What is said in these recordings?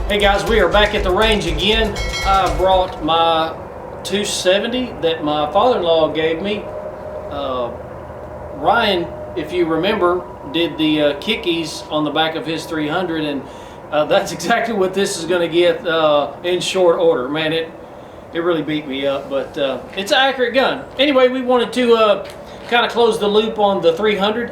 Hey guys, we are back at the range again. I brought my 270 that my father-in-law gave me. Ryan, if you remember, did the kickies on the back of his 300, and that's exactly what this is going to get in short order. Man, it really beat me up, but it's an accurate gun. Anyway, we wanted to kind of close the loop on the 300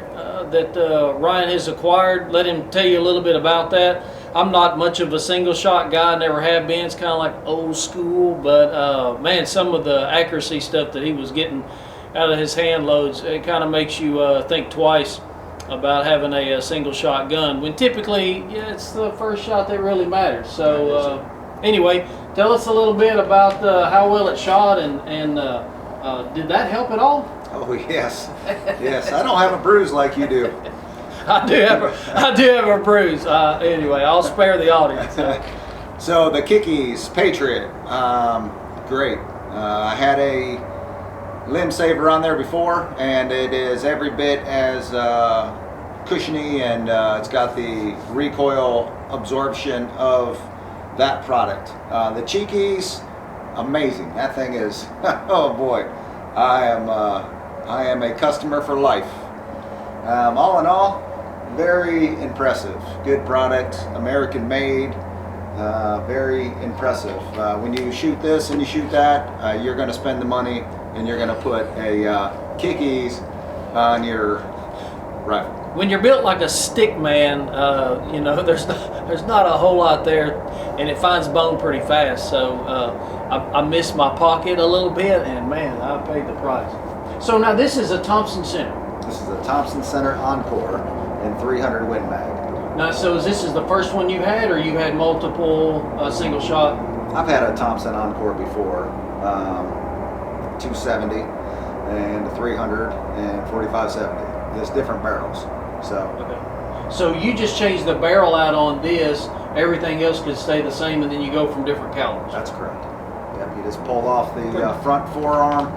that Ryan has acquired. Let him tell you a little bit about that. I'm not much of a single shot guy, never have been. It's kind of like old school, but man, some of the accuracy stuff that he was getting out of his hand loads, it kind of makes you think twice about having a single shot gun, when typically, yeah, it's the first shot that really matters. So anyway, tell us a little bit about how well it shot, and did that help at all? Oh yes, yes. I don't have a bruise like you do. I do have a bruise. Anyway, I'll spare the audience. So the Kickies Patriot, great. I had a limb saver on there before, and it is every bit as cushiony, and it's got the recoil absorption of that product. The Cheekies, amazing. That thing is, oh boy, I am a customer for life. All in all, very impressive. Good product, American made, very impressive. When you shoot this and you shoot that, you're going to spend the money, and you're going to put a Kickies on your rifle. When you're built like a stick man, you know, there's not a whole lot there, and it finds bone pretty fast. So I missed my pocket a little bit, and man, I paid the price. So now this is a Thompson Center. This is a Thompson Center Encore in 300 Win Mag. Now, so this is the first one you had, or you had multiple single shot? I've had a Thompson Encore before, 270 and 300 and 4570. There's different barrels. So. Okay. So you just changed the barrel out on this. Everything else could stay the same, and then you go from different calibers. That's correct. Yep. You just pull off the front forearm,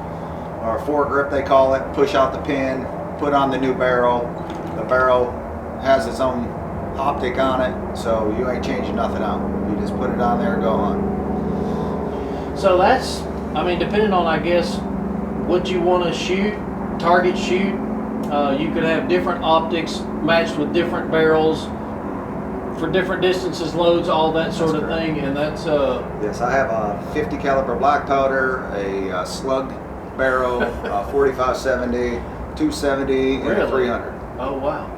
or foregrip they call it. Push out the pin. Put on the new barrel. The barrel has its own optic on it, so you ain't changing nothing out. You just put it on there and go on. So that's, I mean, depending on, I guess, what you want to shoot, target shoot, you could have different optics matched with different barrels for different distances, loads, all that sort of thing, and that's... Yes, I have a 50 caliber black powder, a slug barrel, 4570, 270, and a 300. Oh wow!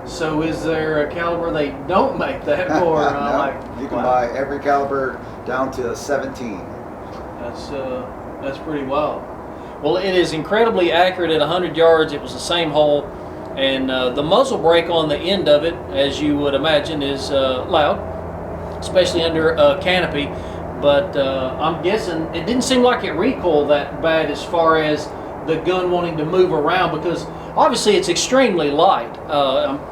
So is there a caliber they don't make that for? No, like, you can buy every caliber down to 17. That's pretty wild. Well, it is incredibly accurate at 100 yards. It was the same hole, and the muzzle brake on the end of it, as you would imagine, is loud, especially under a canopy. But I'm guessing it didn't seem like it recoiled that bad as far as the gun wanting to move around, because obviously it's extremely light.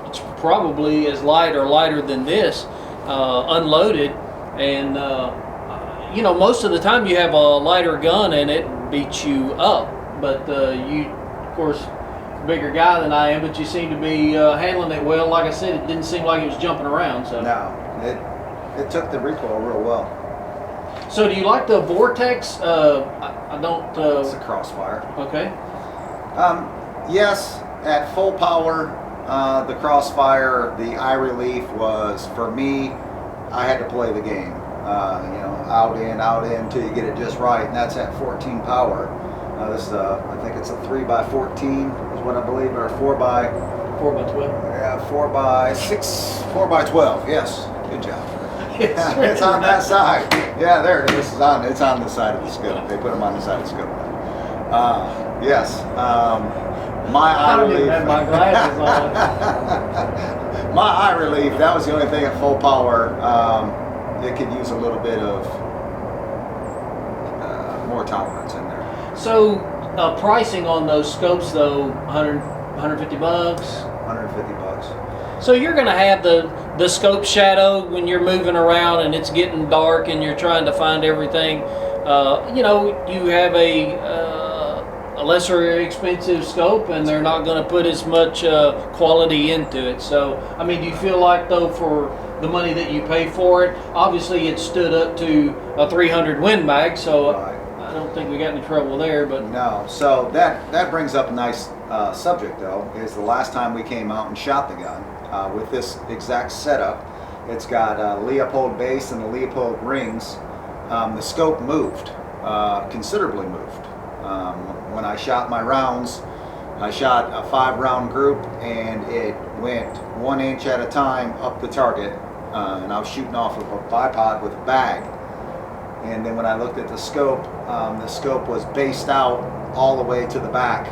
It's probably as light or lighter than this unloaded, and you know, most of the time you have a lighter gun and it beats you up, but you, of course, bigger guy than I am, but you seem to be handling it well. Like I said, it didn't seem like it was jumping around. So no, it took the recoil real well. So do you like the Vortex? I don't... It's a Crossfire. Okay. Yes, at full power, the Crossfire, the eye relief was, for me, I had to play the game. You know, out in, until you get it just right, and that's at 14 power. This is I think it's a 3x14 is what I believe, or 4x12. Yeah, 4x6, 4x12. Yes, good job. It's on that side. Yeah, there it is. It's on the side of the scope. They put them on the side of the scope. Yes. My eye relief. Have my glasses on. My eye relief. That was the only thing at full power. It could use a little bit of more tolerance in there. So pricing on those scopes though, 150 bucks. 150 bucks. So you're going to have the scope shadow when you're moving around and it's getting dark and you're trying to find everything. You know, you have a lesser expensive scope, and they're not going to put as much quality into it. So, I mean, do you feel like though for the money that you pay for it. Obviously, it stood up to a 300 Win Mag, so I don't think we got any trouble there. But no, so that brings up a nice subject though. Is the last time we came out and shot the gun with this exact setup. It's got a Leopold base and the Leopold rings. The scope moved, considerably moved. When I shot my rounds, I shot a 5-round group and it went 1 inch at a time up the target. And I was shooting off of a bipod with a bag. And then when I looked at the scope was based out all the way to the back.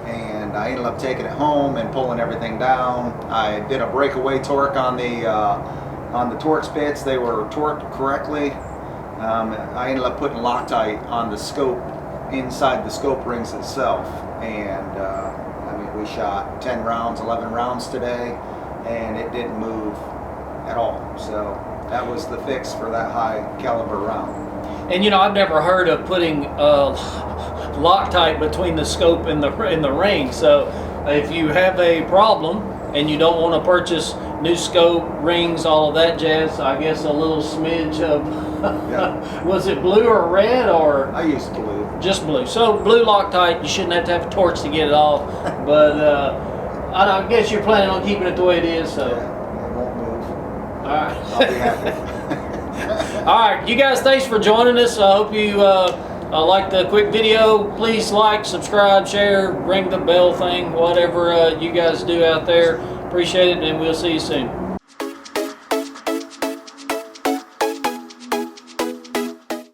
And I ended up taking it home and pulling everything down. I did a breakaway torque on the torque spits. They were torqued correctly. I ended up putting Loctite on the scope inside the scope rings itself. And I mean, we shot 10 rounds, 11 rounds today, and it didn't move at all. So that was the fix for that high caliber round. And you know, I've never heard of putting Loctite between the scope and the ring. So if you have a problem and you don't want to purchase new scope, rings, all of that jazz, I guess a little smidge of Yeah. was it blue or red, or I used blue. just blue? So blue Loctite, you shouldn't have to have a torch to get it off. But I guess you're planning on keeping it the way it is. So Yeah, it won't move. all right. I'll be happy. All right, you guys, thanks for joining us. I hope you like the quick video. Please like, subscribe, share, ring the bell thing, whatever you guys do out there. Appreciate it, and we'll see you soon.